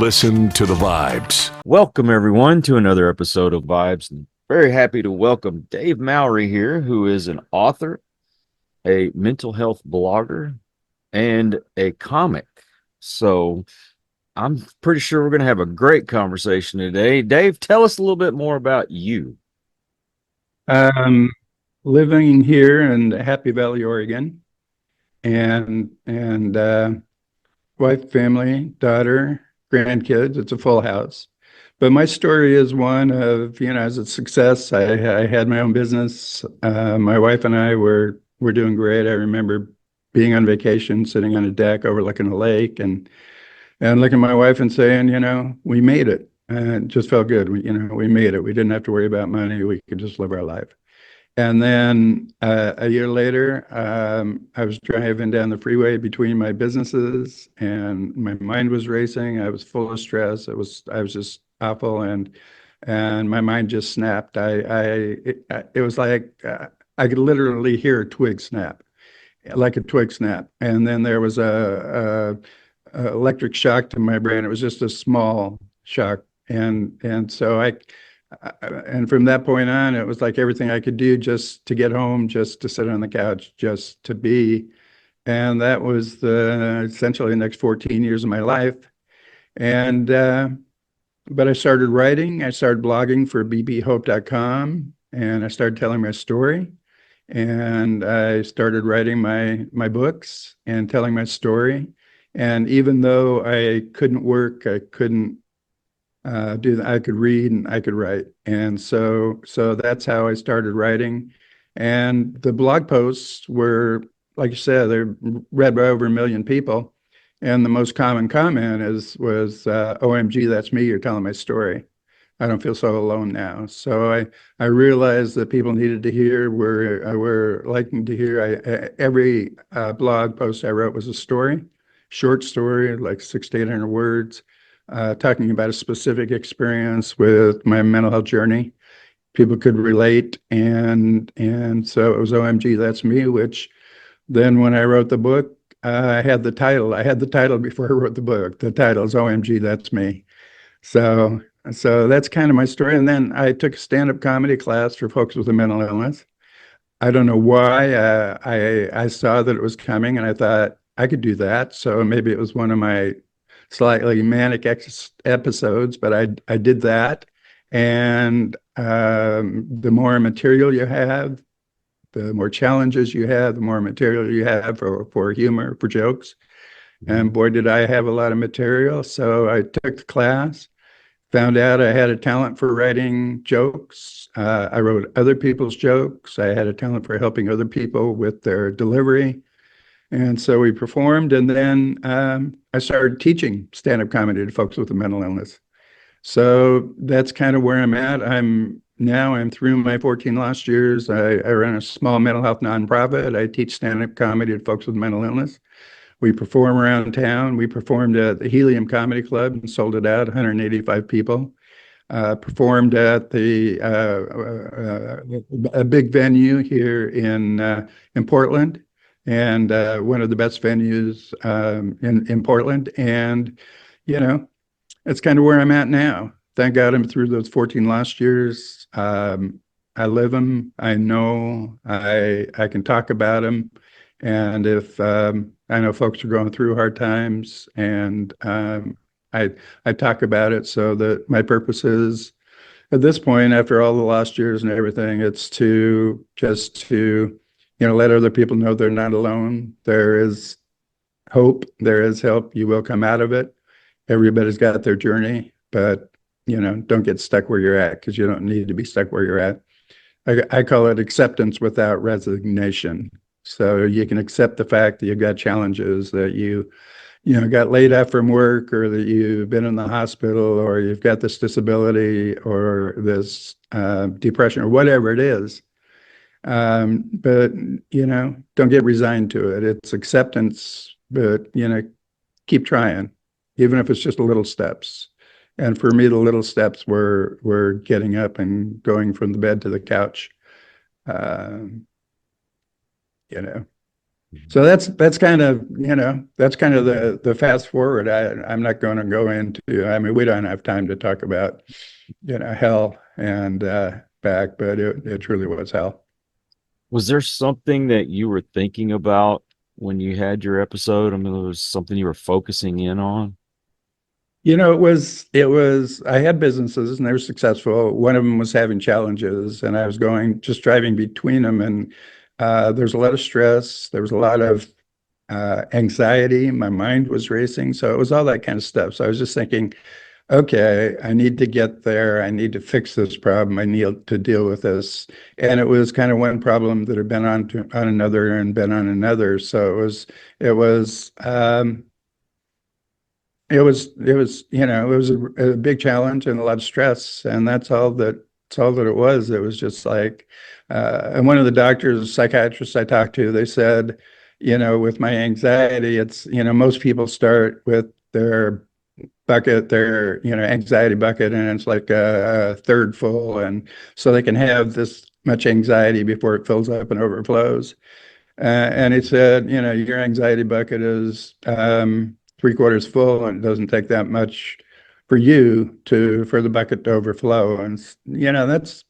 Listen to the vibes. Welcome, everyone, to another episode of Vibes. And very happy to welcome Dave Mowry here, who is an author, a mental health blogger, and a comic. So I'm pretty sure we're going to have a great conversation today. Dave, tell us a little bit more about you. Um, Living here in Happy Valley, Oregon, and wife, family, daughter, grandkids. It's a full house. But my story is one of, as a success. I had my own business. My wife and I were doing great. I remember being on vacation, sitting on a deck overlooking a lake, and looking at my wife and saying, we made it. And it just felt good. We made it. We didn't have to worry about money. We could just live our life. And then a year later, I was driving down the freeway between my businesses, and my mind was racing. I was full of stress. I was just awful, and my mind just snapped. It was like I could literally hear a twig snap, like a twig snap. And then there was a electric shock to my brain. It was just a small shock, and so and from that point on, it was like everything I could do just to get home, just to sit on the couch, just to be. And that was essentially the next 14 years of my life. And but I started writing. I started blogging for bbhope.com, and I started telling my story. And I started writing my books and telling my story. And even though I couldn't work, I couldn't do that. I could read and I could write. And so that's how I started writing. And the blog posts were, like you said, they're read by over 1 million people. And the most common comment was OMG, that's me, you're telling my story. I don't feel so alone now. So I realized that people needed to hear, were liking to hear. Every blog post I wrote was a story, short story, like 600 to 800 words, talking about a specific experience with my mental health journey. People could relate, and so it was OMG, that's me. Which then, when I wrote the book, I had the title. I had the title before I wrote the book. The title is OMG, that's me. So that's kind of my story. And then I took a stand-up comedy class for folks with a mental illness. I don't know why. I saw that it was coming, and I thought I could do that. So maybe it was one of my slightly manic episodes, but I did that. And the more material you have, the more challenges you have, the more material you have for humor, for jokes. And boy, did I have a lot of material. So I took the class, found out I had a talent for writing jokes. I wrote other people's jokes. I had a talent for helping other people with their delivery. And so we performed, and then I started teaching stand-up comedy to folks with a mental illness. So that's kind of where I'm at. I'm through my 14 last years. I run a small mental health nonprofit. I teach stand-up comedy to folks with mental illness. We perform around town. We performed at the Helium Comedy Club and sold it out, 185 people. Performed at a big venue here in Portland, and one of the best venues in Portland. And, it's kind of where I'm at now. Thank God I'm through those 14 last years. I live them. I know I can talk about them. And if I know folks are going through hard times, and I talk about it, so that my purpose is, at this point, after all the last years and everything, it's to let other people know they're not alone. There is hope. There is help. You will come out of it. Everybody's got their journey, but don't get stuck where you're at, because you don't need to be stuck where you're at. I call it acceptance without resignation. So you can accept the fact that you've got challenges, that you got laid off from work, or that you've been in the hospital, or you've got this disability, or this depression, or whatever it is. But don't get resigned to it. It's acceptance, but keep trying, even if it's just little steps. And for me, the little steps were getting up and going from the bed to the couch. So that's kind of, that's kind of the fast forward. I'm not going to go into, I mean, we don't have time to talk about, hell and back, but it truly was hell. Was there something that you were thinking about when you had your episode? I mean, was something you were focusing in on? I had businesses and they were successful. One of them was having challenges and I was just driving between them. And there's a lot of stress. There was a lot of anxiety. My mind was racing. So it was all that kind of stuff. So I was just thinking, okay, I need to get there. I need to fix this problem. I need to deal with this. And it was kind of one problem that had been on another and been on another. So it was, it was a big challenge and a lot of stress, and that's all that it was. It was just like, and one of the doctors, psychiatrists I talked to, they said, with my anxiety, it's, most people start with their anxiety bucket, and it's like a third full, and so they can have this much anxiety before it fills up and overflows. And he said, your anxiety bucket is three-quarters full, and it doesn't take that much for for the bucket to overflow. And that's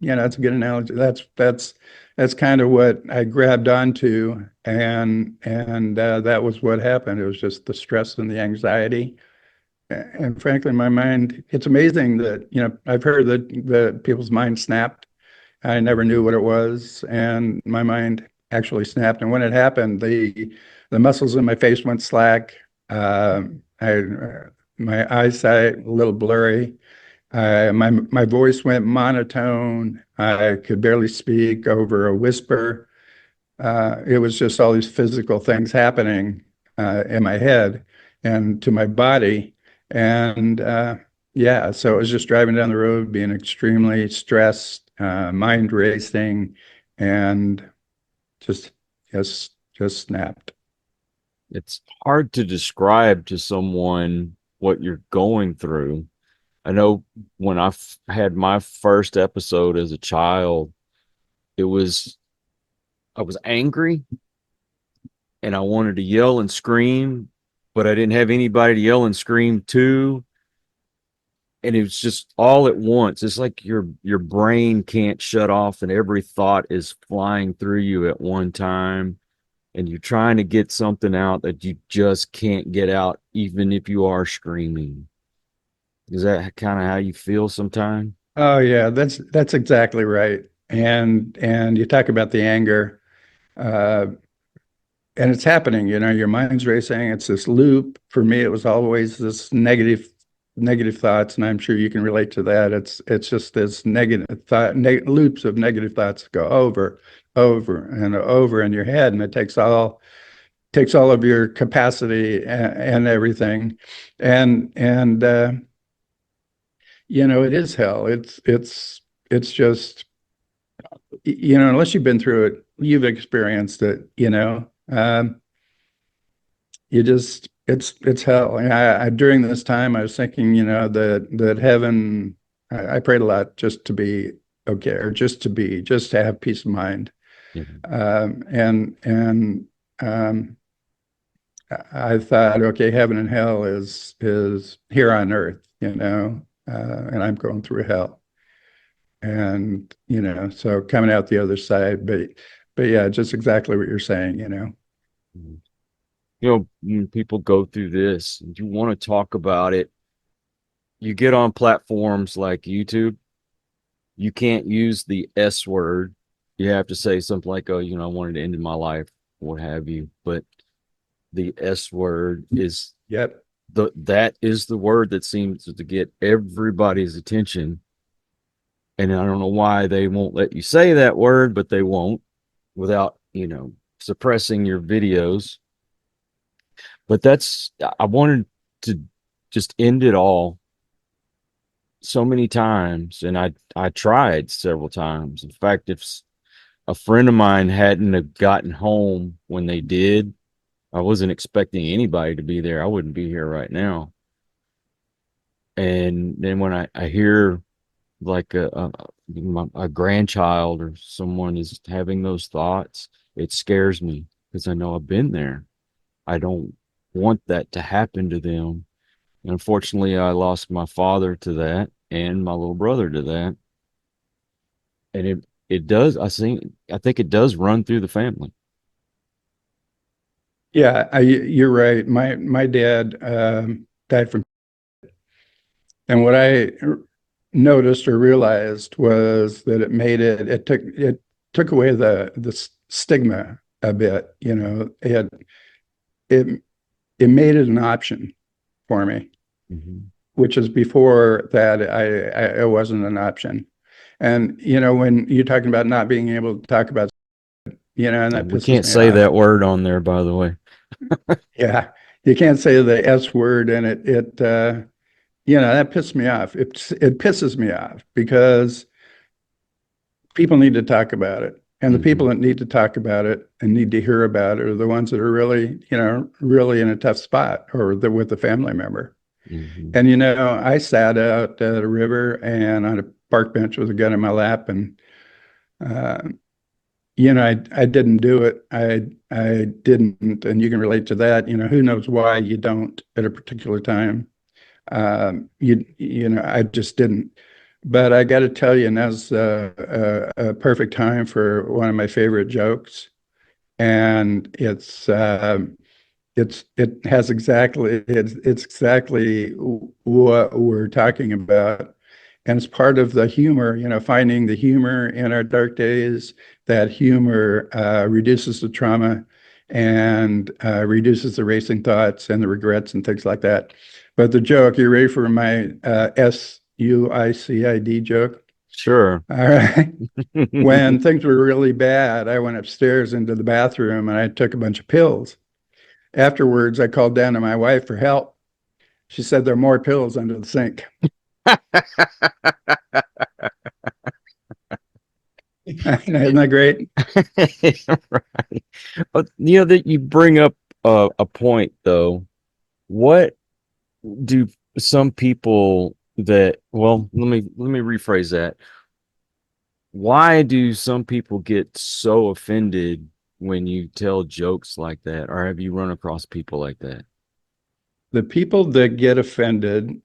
a good analogy. That's kind of what I grabbed onto, and that was what happened. It was just the stress and the anxiety. And frankly, my mind, it's amazing that, I've heard that people's minds snapped. I never knew what it was, and my mind actually snapped. And when it happened, the muscles in my face went slack. My eyesight a little blurry. My voice went monotone. I could barely speak over a whisper. It was just all these physical things happening in my head and to my body. And yeah, so it was just driving down the road, being extremely stressed, mind racing, and just just snapped. It's hard to describe to someone what you're going through. I know when had my first episode as a child, it was, I was angry and I wanted to yell and scream, but I didn't have anybody to yell and scream to. And it was just all at once. It's like your brain can't shut off and every thought is flying through you at one time. And you're trying to get something out that you just can't get out, even if you are screaming. Is that kind of how you feel sometimes? Oh yeah, that's exactly right. And you talk about the anger, uh, and it's happening. Your mind's racing. It's this loop. For me, it was always this negative thoughts, and I'm sure you can relate to that. It's just this negative thought, loops of negative thoughts go over and over in your head, and it takes all of your capacity and everything, and it is hell. It's just, unless you've been through it, you've experienced it. You just it's hell. During this time, I was thinking, that heaven. I prayed a lot just to be okay, or just to have peace of mind. Mhm. And I thought, okay, heaven and hell is here on earth, and I'm going through hell, and so coming out the other side, but yeah, just exactly what you're saying. Mhm. When people go through this, and you want to talk about it, you get on platforms like YouTube, you can't use the S word. You have to say something like, oh, I wanted to end my life, what have you. But the S word is Yep. that is the word that seems to get everybody's attention. And I don't know why they won't let you say that word, but they won't without, suppressing your videos. But I wanted to just end it all so many times. And I tried several times. In fact, if a friend of mine hadn't have gotten home when they did, I wasn't expecting anybody to be there. I wouldn't be here right now. And then when I hear like a grandchild or someone is having those thoughts, it scares me because I know I've been there. I don't want that to happen to them. And unfortunately, I lost my father to that and my little brother to that. And it does, I think it does run through the family. Yeah, you're right. My dad died from, and what I noticed or realized was that it took away the stigma a bit. It it made it an option for me, Mhm. which is before that it wasn't an option. And when you're talking about not being able to talk about, and that And we pisses can't me say off. that word on there, by the way. Yeah, you can't say the S word, and that pissed me off. It pisses me off because people need to talk about it. And the people Hmm. that need to talk about it and need to hear about it are the ones that are really, really in a tough spot, or they're with a family member. Hmm. And, I sat out at a river and on a park bench with a gun in my lap, and, uh, I didn't do it. I didn't. And you can relate to that. Who knows why you don't at a particular time. I just didn't. But I got to tell you, now's a perfect time for one of my favorite jokes, and it's exactly what we're talking about, and it's part of the humor. Finding the humor in our dark days. That humor reduces the trauma and reduces the racing thoughts and the regrets and things like that. But the joke, you ready for my SUICID joke? Sure. All right. When things were really bad, I went upstairs into the bathroom and I took a bunch of pills. Afterwards, I called down to my wife for help. She said there are more pills under the sink. Isn't that great? Right. But that you bring up a point though. What do some people that, well, let me rephrase that. Why do some people get so offended when you tell jokes like that? Or have you run across people like that? The people that get offended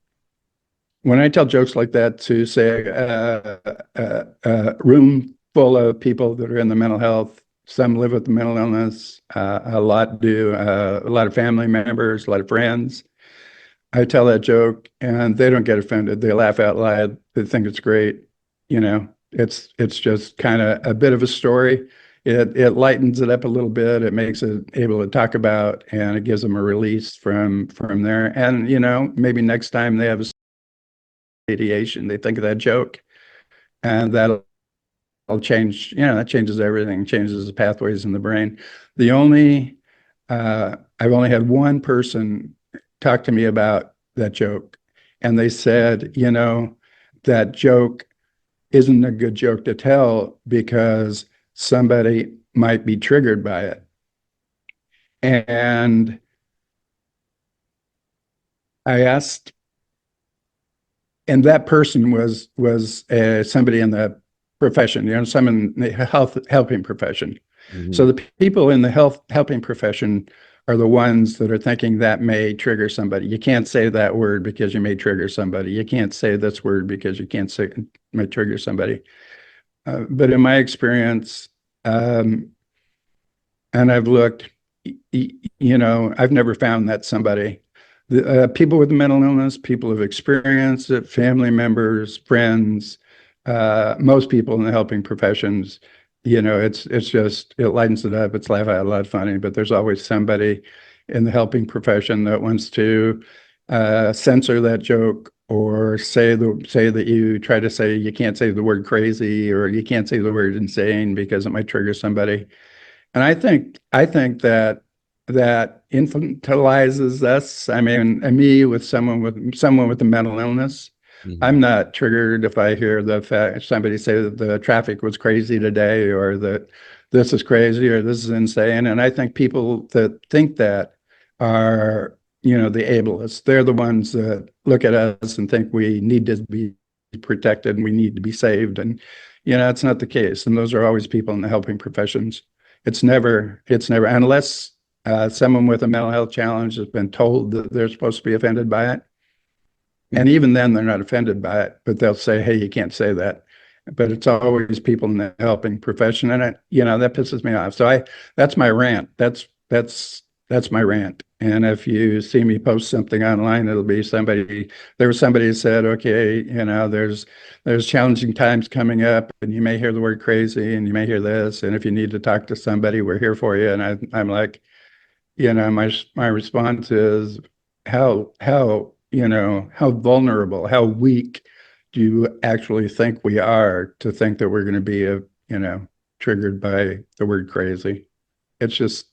when I tell jokes like that to, say, a room full of people that are in the mental health, some live with the mental illness, a lot do, a lot of family members, a lot of friends. I tell that joke and they don't get offended. They laugh out loud. They think it's great. It's just kind of a bit of a story. It lightens it up a little bit. It makes it able to talk about, and it gives them a release from there. And maybe next time they have a ideation, they think of that joke, and that'll change. That changes everything. Changes the pathways in the brain. The only I've only had one person talk to me about that joke, and they said, that joke isn't a good joke to tell because somebody might be triggered by it. And I asked, and that person was somebody in the profession, someone in the helping profession. Mhm. So the people in the helping profession are the ones that are thinking that may trigger somebody. You can't say that word because you may trigger somebody. You can't say this word because you can't say it might trigger somebody. But in my experience, um, and I've looked, I've never found that somebody. The people with mental illness, people who've experienced it, family members, friends, most people in the helping professions, it's just, it lightens it up. It's laugh out loud funny, but there's always somebody in the helping profession that wants to censor that joke, or say that you try to say you can't say the word crazy, or you can't say the word insane because it might trigger somebody. And I think that infantilizes us. I mean, and me, with someone with a mental illness, Mhm. I'm not triggered if I hear the fact somebody say that the traffic was crazy today, or that this is crazy, or this is insane. And I think people that think that are, the ableists. They're the ones that look at us and think we need to be protected and we need to be saved. And it's not the case. And those are always people in the helping professions. It's never unless someone with a mental health challenge has been told that they're supposed to be offended by it. And even then, they're not offended by it, but they'll say, "Hey, you can't say that." But it's always people in the helping profession, and that pisses me off. So that's my rant. That's my rant. And if you see me post something online, it'll be there was somebody who said, "Okay, there's challenging times coming up, and you may hear the word crazy, and you may hear this, and if you need to talk to somebody, we're here for you." And I'm like, my response is, how vulnerable, how weak do you actually think we are to think that we're going to be triggered by the word crazy? It's just,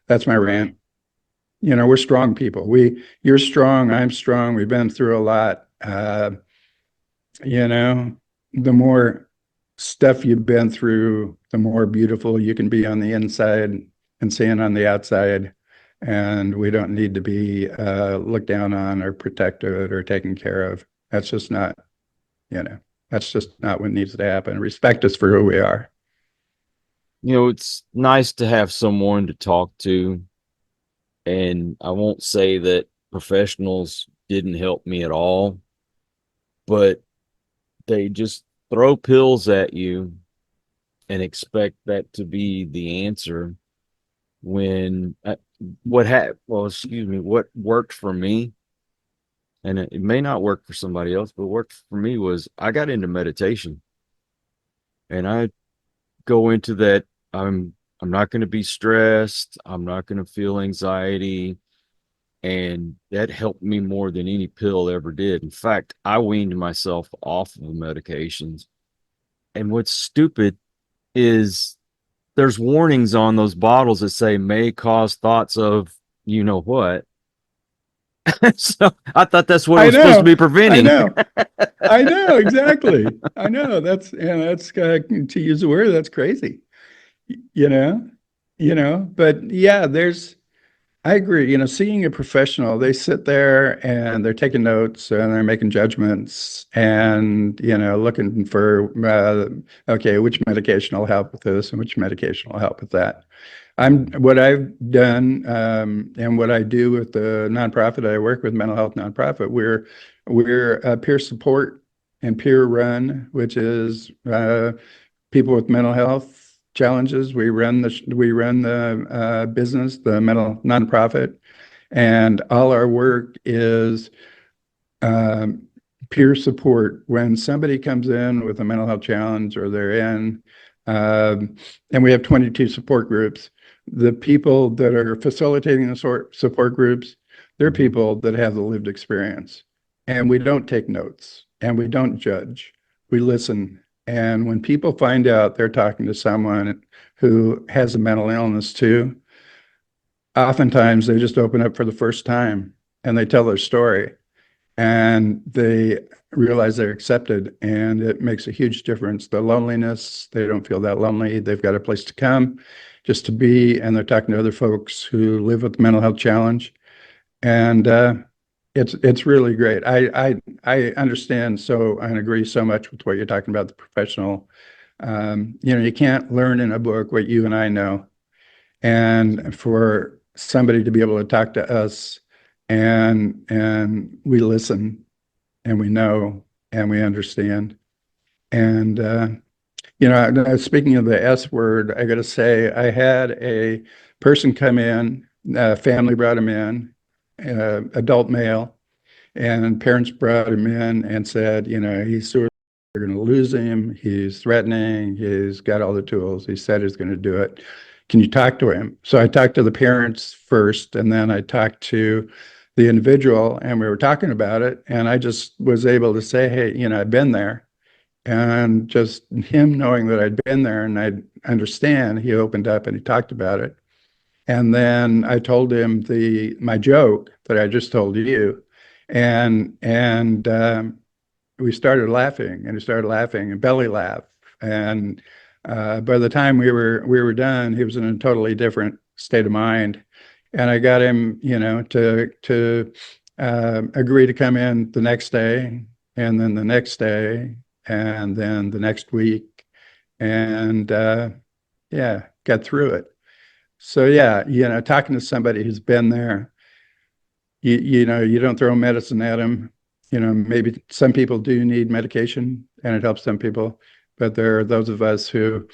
that's my rant. We're strong people. You're strong, I'm strong. We've been through a lot. The more stuff you've been through, the more beautiful you can be on the inside and seeing on the outside. And we don't need to be looked down on or protected or taken care of. That's just not what needs to happen. Respect us for who we are. It's nice to have someone to talk to. And I won't say that professionals didn't help me at all, but they just throw pills at you and expect that to be the answer when what worked for me, and it may not work for somebody else, but worked for me was I got into meditation, and I go into that. I'm not going to be stressed. I'm not going to feel anxiety. And that helped me more than any pill ever did. In fact, I weaned myself off of medications. And what's stupid is there's warnings on those bottles that say may cause thoughts of you know what. So I thought that's what it was supposed to be preventing. I know, exactly. I know that's to use the word, that's crazy. But yeah, I agree. Seeing a professional, they sit there and they're taking notes and they're making judgments and, looking for, okay, which medication will help with this and which medication will help with that. What I've done, and what I do with the nonprofit I work with, mental health nonprofit, we're peer support and peer run, which is people with mental health challenges. We run the business, the mental nonprofit, and all our work is peer support. When somebody comes in with a mental health challenge or they're in, and we have 22 support groups, the people that are facilitating the support groups, they're people that have the lived experience. And we don't take notes and we don't judge. We listen. And when people find out they're talking to someone who has a mental illness too, oftentimes they just open up for the first time and they tell their story and they realize they're accepted, and it makes a huge difference. The loneliness, they don't feel that lonely. They've got a place to come just to be, and they're talking to other folks who live with mental health challenge. And it's really great. I understand and agree so much with what you're talking about, the professional. You can't learn in a book what you and I know. And for somebody to be able to talk to us and we listen and we know and we understand. And speaking of the S word, I got to say, I had a person come in, family brought him in, adult male, and parents brought him in and said, he's suicidal, we're going to lose him, he's threatening, he's got all the tools, he said he's going to do it. Can you talk to him? So I talked to the parents first, and then I talked to the individual, and we were talking about it, and I just was able to say, hey, I've been there. And just him knowing that I'd been there and I'd understand, he opened up and he talked about it. And then I told him my joke that I just told you, and we started laughing, and he started laughing, and belly laugh. And by the time we were done, he was in a totally different state of mind. And I got him, to agree to come in the next day, and then the next day, and then the next week. And yeah, got through it. So yeah, talking to somebody who's been there, you don't throw medicine at them. Maybe some people do need medication and it helps some people, but there are those of us who,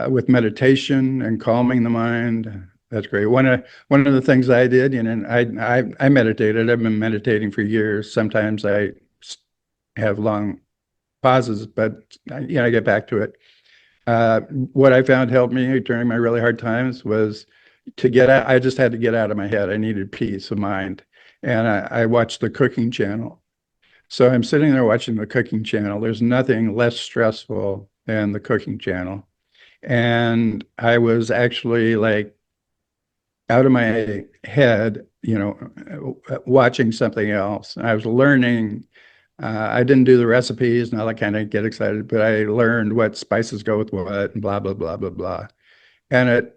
with meditation and calming the mind, that's great. One of the things I did, I meditated. I've been meditating for years. Sometimes I have long pauses, but I get back to it. What I found helped me during my really hard times was to get out. I just had to get out of my head. I needed peace of mind. And I watched the cooking channel. So I'm sitting there watching the cooking channel. There's nothing less stressful than the cooking channel. And I was actually like out of my head, watching something else. I was learning. I didn't do the recipes and all that kind of get excited, but I learned what spices go with what and blah, blah, blah, blah, blah. And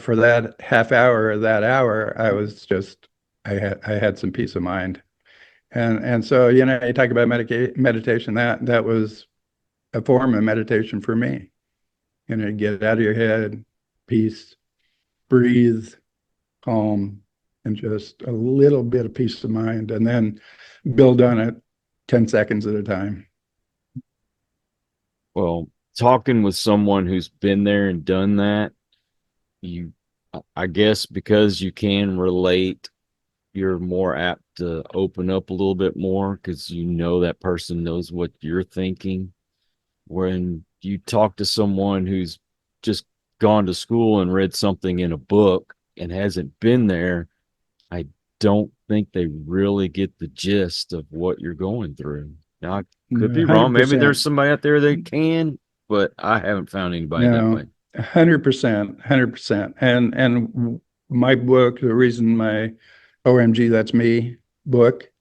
for that half hour or that hour, I had some peace of mind. And so, you talk about meditation, that was a form of meditation for me. Get out of your head, peace, breathe, calm, and just a little bit of peace of mind, and then build on it 10 seconds at a time. Well, talking with someone who's been there and done that, I guess because you can relate, you're more apt to open up a little bit more because that person knows what you're thinking. When you talk to someone who's just gone to school and read something in a book and hasn't been there, I don't think they really get the gist of what you're going through. Now, I could be wrong. Maybe there's somebody out there that can, but I haven't found anybody that way. 100%, 100%. And my book, the reason my OMG, That's Me book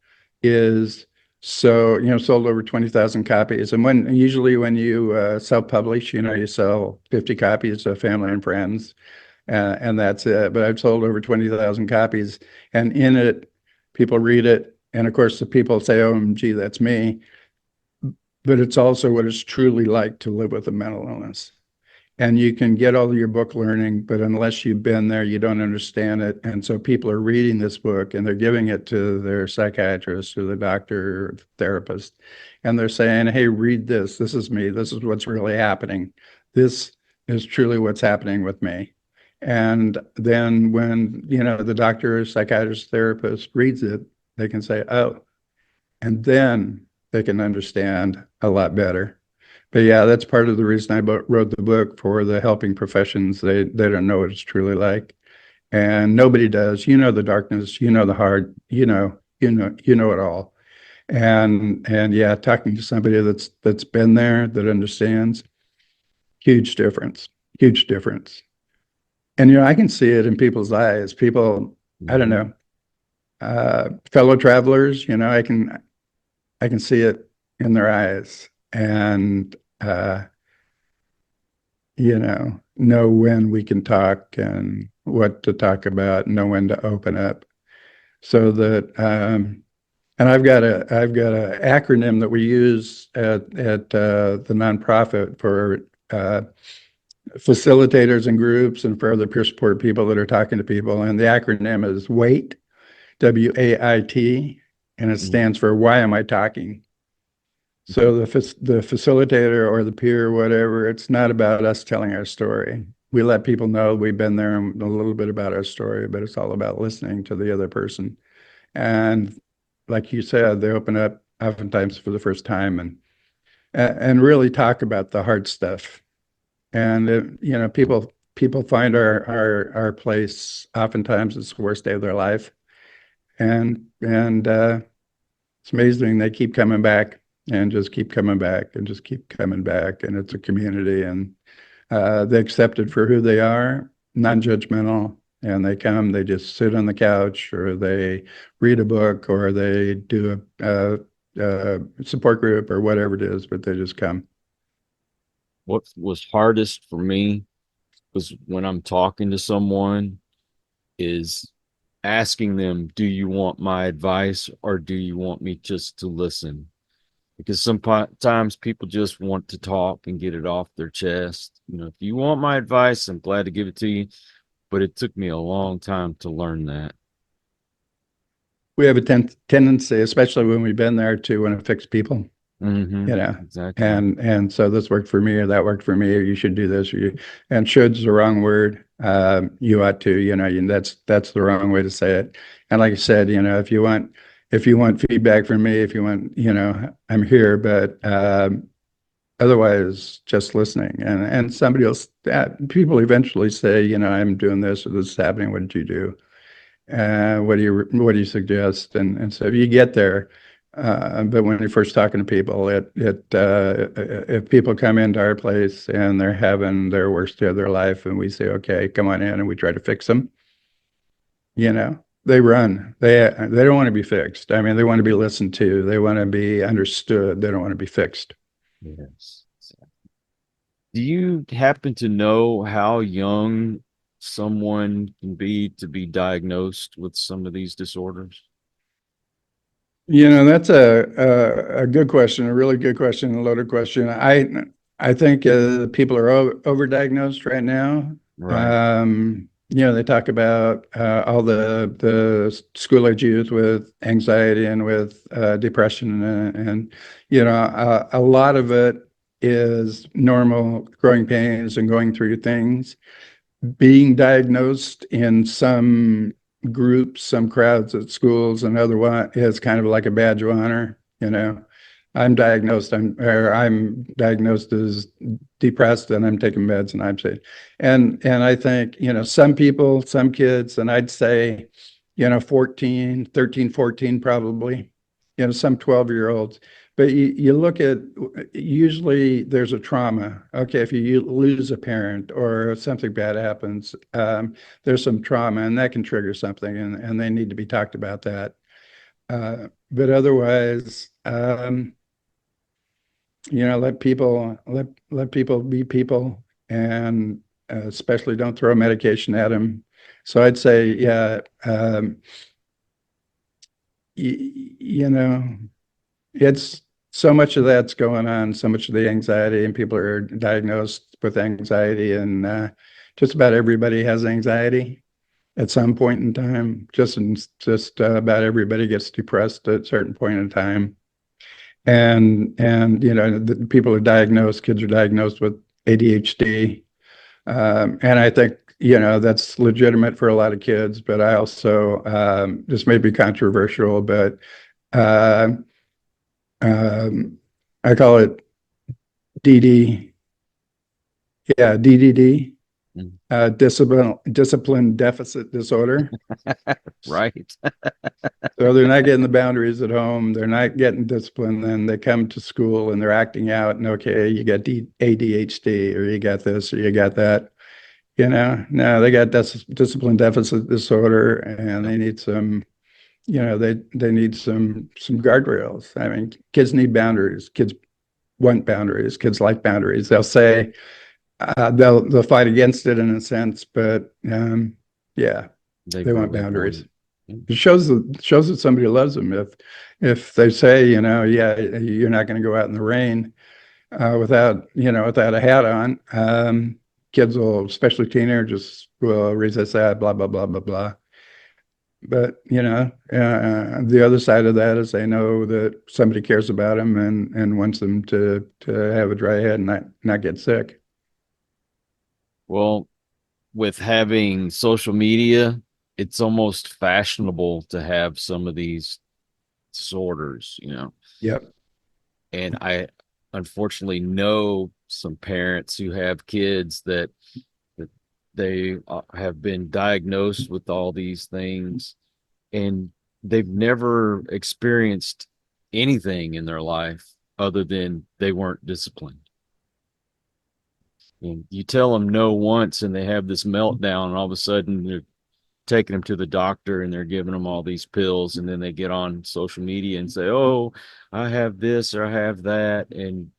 is sold over 20,000 copies. And usually when you self-publish, you sell 50 copies to family and friends, and that's it. But I've sold over 20,000 copies, and in it, people read it. And of course, the people say, OMG, that's me. But it's also what it's truly like to live with a mental illness. And you can get all of your book learning, but unless you've been there, you don't understand it. And so people are reading this book and they're giving it to their psychiatrist or the doctor or the therapist. And they're saying, hey, read this. This is me. This is what's really happening. This is truly what's happening with me. And then when, the doctor, psychiatrist, therapist reads it, they can say, oh, and then they can understand a lot better. But yeah, that's part of the reason I wrote the book, for the helping professions. They don't know what it's truly like, and nobody does. The darkness, the hard, it all. And yeah, talking to somebody that's been there, that understands, huge difference, huge difference. And I can see it in people's eyes. People, I don't know, fellow travelers. I can see it in their eyes, and know when we can talk and what to talk about, know when to open up. So that, and I've got a acronym that we use at the nonprofit for facilitators and groups and for other peer support people that are talking to people. And the acronym is WAIT, WAIT, and it stands for Why Am I Talking? So the facilitator or the peer or whatever, it's not about us telling our story. We let people know we've been there and a little bit about our story, but it's all about listening to the other person. And like you said, they open up oftentimes for the first time and really talk about the hard stuff. And people find our place. Oftentimes it's the worst day of their life, and it's amazing. They keep coming back and just keep coming back and just keep coming back. And it's a community, and they accept it for who they are, non-judgmental. And they just sit on the couch, or they read a book, or they do a support group or whatever it is, but they just come. What was hardest for me was when I'm talking to someone is asking them, do you want my advice or do you want me just to listen? because sometimes people just want to talk and get it off their chest. If you want my advice, I'm glad to give it to you, but it took me a long time to learn that. We have a tendency, especially when we've been there, to want to fix people. Exactly. And so this worked for me, or that worked for me, or you should do this, and should's the wrong word. You ought to, that's the wrong way to say it. And like I said, if you want feedback from me, if you want, I'm here, but otherwise just listening. And somebody else, people eventually say, I'm doing this, or this is happening. What did you do? What do you suggest? And so you get there. But when you're first talking to people, if people come into our place and they're having their worst day of their life, and we say, okay, come on in, and we try to fix them, they run. They don't want to be fixed. I mean, they want to be listened to. They want to be understood. They don't want to be fixed. Yes. Do you happen to know how young someone can be to be diagnosed with some of these disorders? That's a good question, a really good question, a loaded question. I think people are overdiagnosed right now. Right. They talk about all the school age youth with anxiety and with depression, and a lot of it is normal growing pains and going through things. Being diagnosed in some groups, some crowds at schools and otherwise is kind of like a badge of honor. I'm diagnosed as depressed, and I'm taking meds, and I'm safe. And I think, some people, some kids, and I'd say, 13, 14, probably, some 12-year-olds. But you look at, usually there's a trauma. Okay, if you lose a parent or something bad happens, there's some trauma, and that can trigger something, and they need to be talked about that. But otherwise, let people be people, and especially don't throw medication at them. So I'd say, yeah, it's so much of that's going on, so much of the anxiety, and people are diagnosed with anxiety, and just about everybody has anxiety at some point in time. Just about everybody gets depressed at a certain point in time. And the people are diagnosed, kids are diagnosed with ADHD. And I think, that's legitimate for a lot of kids, but I also, this may be controversial, but uh, I call it DD. Yeah, DDD, discipline deficit disorder. Right. So they're not getting the boundaries at home. They're not getting discipline. Then they come to school and they're acting out. And okay, you got ADHD, or you got this, or you got that. No, they got discipline deficit disorder, and they need some. They need some guardrails. I mean, kids need boundaries. Kids want boundaries. Kids like boundaries. They'll say they'll fight against it in a sense, but yeah, they want boundaries. It shows that somebody loves them. If they say, yeah, you're not going to go out in the rain without a hat on, kids will, especially teenagers, will resist that, blah, blah, blah, blah, blah. But, the other side of that is they know that somebody cares about them and wants them to have a dry head and not get sick. Well, with having social media, it's almost fashionable to have some of these disorders. Yep. And I unfortunately know some parents who have kids that they have been diagnosed with all these things, and they've never experienced anything in their life other than they weren't disciplined. And you tell them no once, and they have this meltdown, and all of a sudden they're taking them to the doctor, and they're giving them all these pills, and then they get on social media and say, "Oh, I have this or I have that," and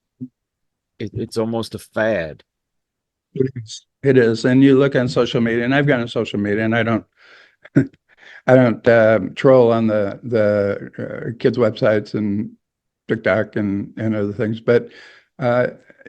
it's almost a fad. It is. And you look on social media, and I've gone on social media, and I don't troll on the kids' websites and TikTok and other things. But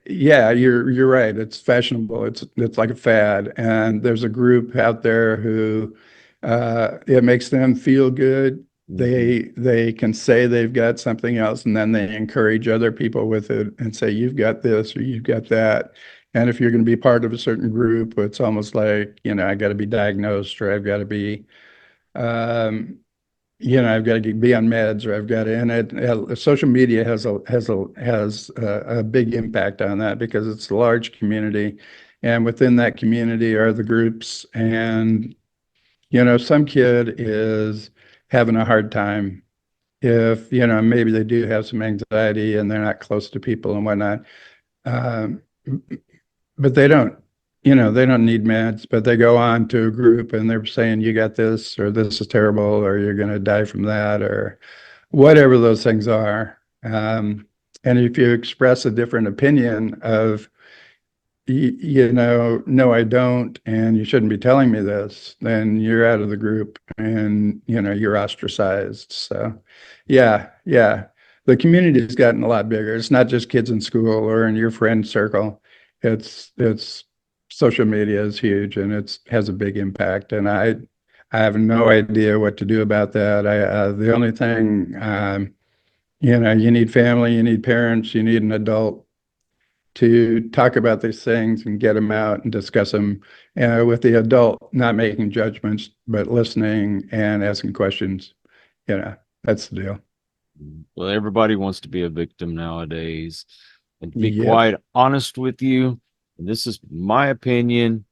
yeah, you're right. It's fashionable. It's like a fad, and there's a group out there who it makes them feel good. They can say they've got something else, and then they encourage other people with it and say, "You've got this or you've got that." And if you're going to be part of a certain group, it's almost like, I got to be diagnosed, or I've got to be um, I've got to be on meds, or I've got to, and social media has a big impact on that because it's a large community, and within that community are the groups, and some kid is having a hard time if maybe they do have some anxiety and they're not close to people and whatnot, um, but they don't need meds, but they go on to a group and they're saying, you got this, or this is terrible, or you're going to die from that, or whatever those things are. And if you express a different opinion of, no, I don't, and you shouldn't be telling me this, then you're out of the group and, you're ostracized. So, yeah. The community's gotten a lot bigger. It's not just kids in school or in your friend circle. It's social media is huge, and it has a big impact. And I have no idea what to do about that. The only thing, you need family, you need parents, you need an adult to talk about these things and get them out and discuss them, with the adult not making judgments, but listening and asking questions. That's the deal. Well, everybody wants to be a victim nowadays. And to be Yep. quite honest with you, and this is my opinion,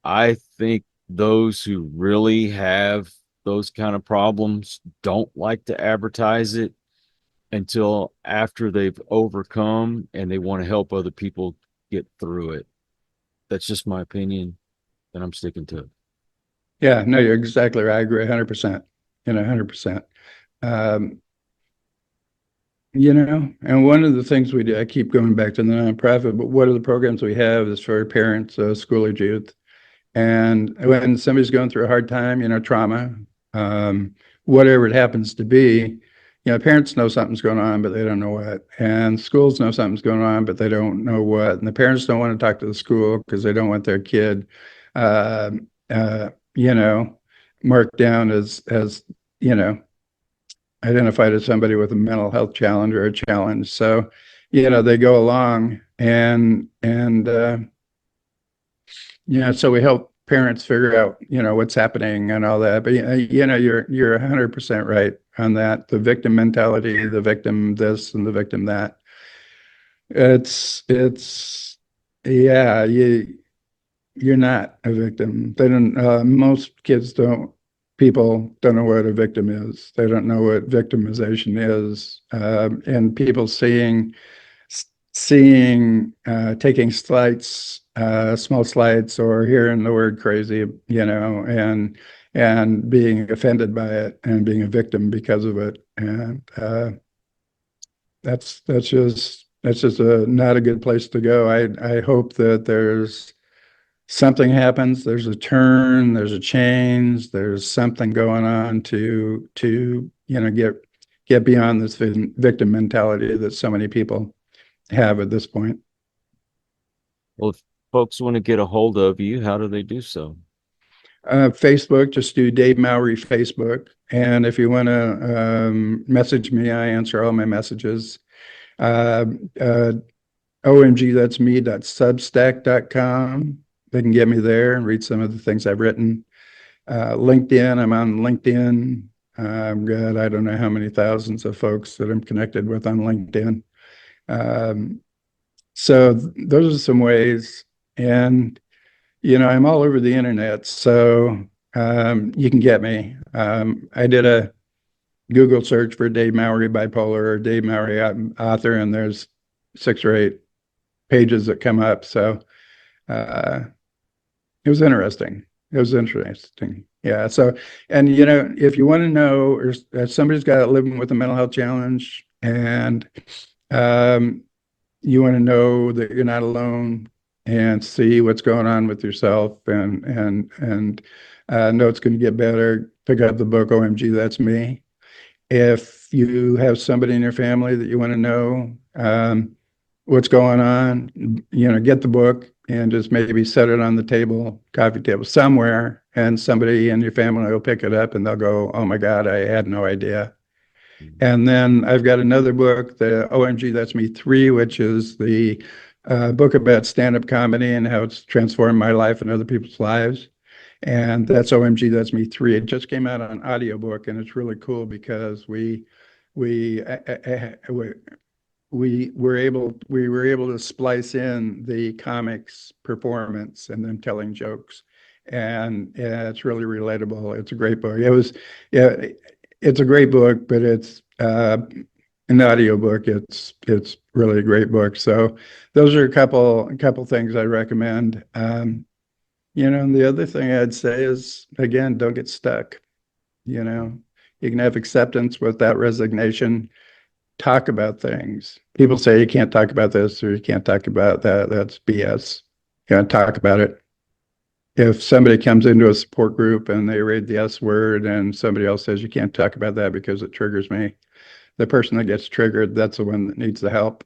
I think those who really have those kind of problems don't like to advertise it until after they've overcome and they want to help other people get through it. That's just my opinion, and I'm sticking to it. Yeah, no, you're exactly right. I agree 100%. 100%. Um, and one of the things we do, I keep going back to the nonprofit, but one of the programs we have is for parents, school-age youth. And when somebody's going through a hard time, trauma, whatever it happens to be, parents know something's going on, but they don't know what. And schools know something's going on, but they don't know what. And the parents don't want to talk to the school because they don't want their kid, uh, uh, you know, marked down as identified as somebody with a mental health challenge or a challenge. So, they go along and so we help parents figure out, what's happening and all that. But you're 100% right on that. The victim mentality, the victim this and the victim that. It's yeah, you're not a victim. They don't. Most kids don't. People don't know what a victim is. They don't know what victimization is. And people taking slights, small slights, or hearing the word crazy, and being offended by it and being a victim because of it. And that's just not a good place to go. I hope that there's something happens, there's a turn, there's a change, there's something going on to get beyond this victim mentality that so many people have at this point. Well, if folks want to get a hold of you, how do they do so? Facebook, just do Dave Mowry Facebook. And if you want to message me, I answer all my messages. OMG, that's me.substack.com. They can get me there and read some of the things I've written. LinkedIn, I'm on LinkedIn. I've got, I don't know how many thousands of folks that I'm connected with on LinkedIn. So those are some ways. And, I'm all over the internet. So you can get me. I did a Google search for Dave Mowry bipolar or Dave Mowry author, and there's 6 or 8 pages that come up. So it was interesting. Yeah. So, and if you want to know, or somebody's got living with a mental health challenge, and you want to know that you're not alone, and see what's going on with yourself, and know it's going to get better, pick up the book OMG, That's Me. if you have somebody in your family that you want to know what's going on, get the book and just maybe set it on the table, coffee table somewhere, and somebody in your family will pick it up and they'll go, "Oh my God, I had no idea." And then I've got another book, the OMG That's Me 3, which is the book about stand-up comedy and how it's transformed my life and other people's lives. And that's OMG That's Me 3. It just came out on audiobook, and it's really cool because we were able to splice in the comics performance and them telling jokes, and it's really relatable. It's a great book. It's a great book, but it's an audiobook. It's really a great book. So those are a couple things I recommend. And the other thing I'd say is, again, don't get stuck. You can have acceptance without resignation. Talk about things. People say you can't talk about this or you can't talk about that. That's BS. You got to talk about it. If somebody comes into a support group and they read the S word and somebody else says you can't talk about that because it triggers me, the person that gets triggered, that's the one that needs the help.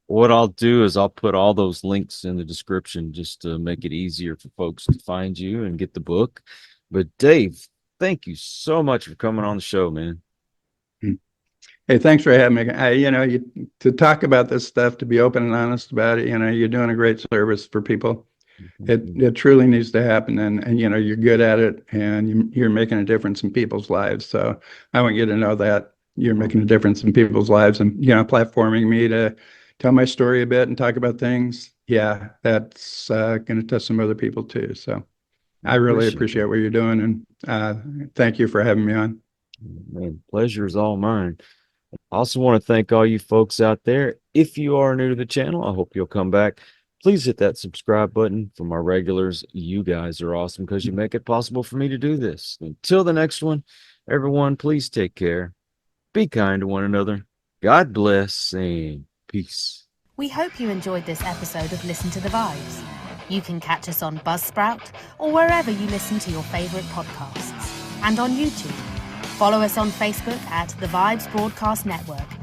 What I'll do is I'll put all those links in the description just to make it easier for folks to find you and get the book. But Dave, thank you so much for coming on the show, man. Hey, thanks for having me. To talk about this stuff, to be open and honest about it, you're doing a great service for people. It truly needs to happen, and you're good at it, and you're making a difference in people's lives. So I want you to know that you're making a difference in people's lives, and platforming me to tell my story a bit and talk about things. Yeah, that's going to touch some other people too. So I really appreciate what you're doing, and thank you for having me on. Man, pleasure is all mine. I also want to thank all you folks out there. If you are new to the channel, I hope you'll come back. Please hit that subscribe button. For my regulars, you guys are awesome because you make it possible for me to do this. Until the next one, everyone, please take care. Be kind to one another. God bless and peace. We hope you enjoyed this episode of Listen to the Vibes. You can catch us on Buzzsprout or wherever you listen to your favorite podcasts, and on YouTube. Follow us on Facebook at The Vibes Broadcast Network